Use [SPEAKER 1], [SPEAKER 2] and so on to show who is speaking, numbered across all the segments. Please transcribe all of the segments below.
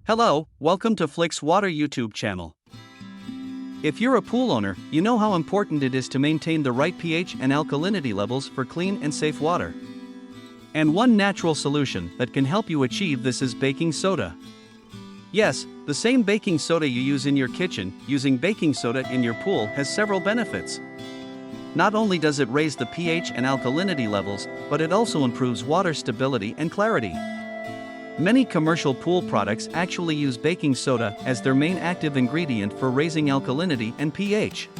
[SPEAKER 1] Hello, welcome to FlixWater YouTube channel. If you're a pool owner, you know how important it is to maintain the right pH and alkalinity levels for clean and safe water. And one natural solution that can help you achieve this is baking soda. Yes, the same baking soda you use in your kitchen, using baking soda in your pool has several benefits. Not only does it raise the pH and alkalinity levels, but it also improves water stability and clarity. Many commercial pool products actually use baking soda as their main active ingredient for raising alkalinity and pH.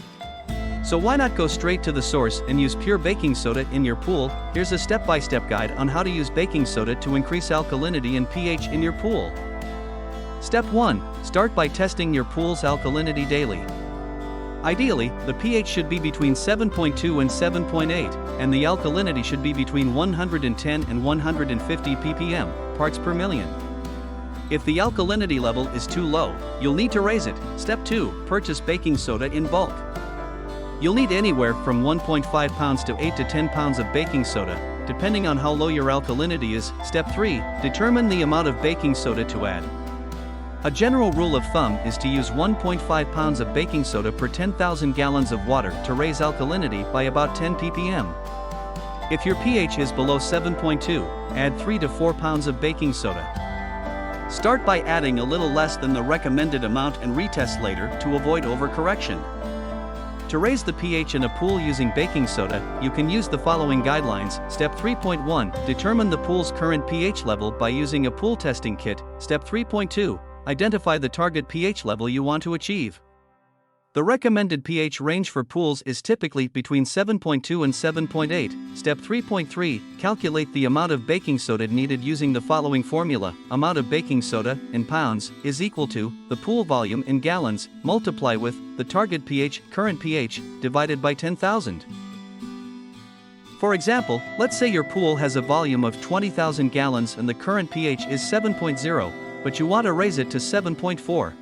[SPEAKER 1] So why not go straight to the source and use pure baking soda in your pool? Here's a step-by-step guide on how to use baking soda to increase alkalinity and pH in your pool. Step 1. Start by testing your pool's alkalinity daily. Ideally, the pH should be between 7.2 and 7.8, and the alkalinity should be between 110 and 150 ppm, parts per million. If the alkalinity level is too low, you'll need to raise it. Step 2. Purchase baking soda in bulk. You'll need anywhere from 1.5 pounds to 8 to 10 pounds of baking soda, depending on how low your alkalinity is. Step 3. Determine the amount of baking soda to add. A general rule of thumb is to use 1.5 pounds of baking soda per 10,000 gallons of water to raise alkalinity by about 10 ppm. If your pH is below 7.2, add 3 to 4 pounds of baking soda. Start by adding a little less than the recommended amount and retest later to avoid overcorrection. To raise the pH in a pool using baking soda, you can use the following guidelines. Step 3.1. Determine the pool's current pH level by using a pool testing kit. Step 3.2. Identify the target pH level you want to achieve. The recommended pH range for pools is typically between 7.2 and 7.8. Step 3.3. Calculate the amount of baking soda needed using the following formula. Amount of baking soda, in pounds, is equal to the pool volume in gallons, multiply with the target pH, current pH, divided by 10,000. For example, let's say your pool has a volume of 20,000 gallons and the current pH is 7.0. but you want to raise it to 7.4.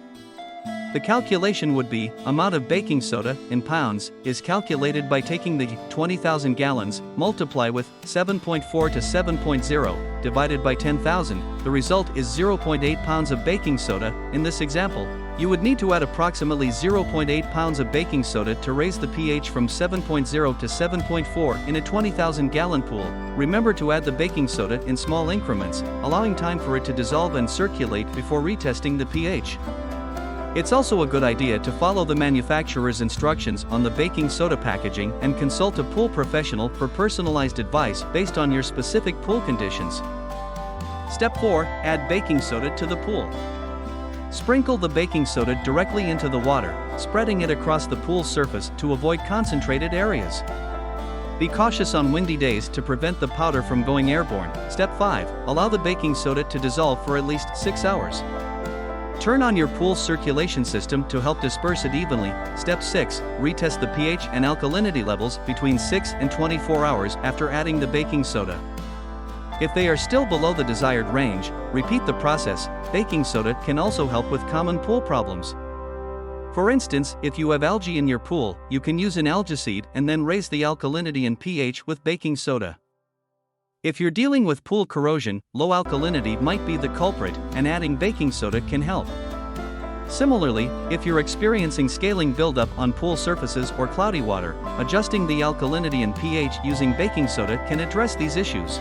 [SPEAKER 1] The calculation would be, amount of baking soda, in pounds, is calculated by taking the 20,000 gallons, multiply with 7.4 to 7.0, divided by 10,000, the result is 0.8 pounds of baking soda. In this example, you would need to add approximately 0.8 pounds of baking soda to raise the pH from 7.0 to 7.4 in a 20,000 gallon pool. Remember to add the baking soda in small increments, allowing time for it to dissolve and circulate before retesting the pH. It's also a good idea to follow the manufacturer's instructions on the baking soda packaging and consult a pool professional for personalized advice based on your specific pool conditions. Step 4. Add baking soda to the pool. Sprinkle the baking soda directly into the water, spreading it across the pool surface to avoid concentrated areas. Be cautious on windy days to prevent the powder from going airborne. Step 5. Allow the baking soda to dissolve for at least 6 hours. Turn on your pool circulation system to help disperse it evenly. Step 6. Retest the pH and alkalinity levels between 6 and 24 hours after adding the baking soda. If they are still below the desired range, repeat the process. Baking soda can also help with common pool problems. For instance, if you have algae in your pool, you can use an algicide and then raise the alkalinity and pH with baking soda. If you're dealing with pool corrosion, low alkalinity might be the culprit, and adding baking soda can help. Similarly, if you're experiencing scaling buildup on pool surfaces or cloudy water, adjusting the alkalinity and pH using baking soda can address these issues.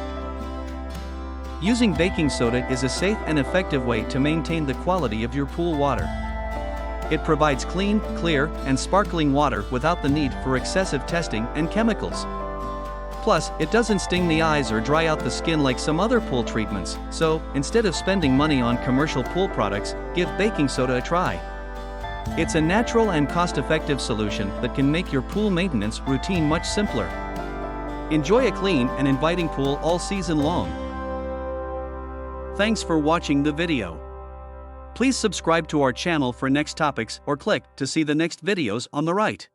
[SPEAKER 1] Using baking soda is a safe and effective way to maintain the quality of your pool water. It provides clean, clear, and sparkling water without the need for excessive testing and chemicals. Plus, it doesn't sting the eyes or dry out the skin like some other pool treatments, so, instead of spending money on commercial pool products, give baking soda a try. It's a natural and cost-effective solution that can make your pool maintenance routine much simpler. Enjoy a clean and inviting pool all season long. Thanks for watching the video. Please subscribe to our channel for next topics or click to see the next videos on the right.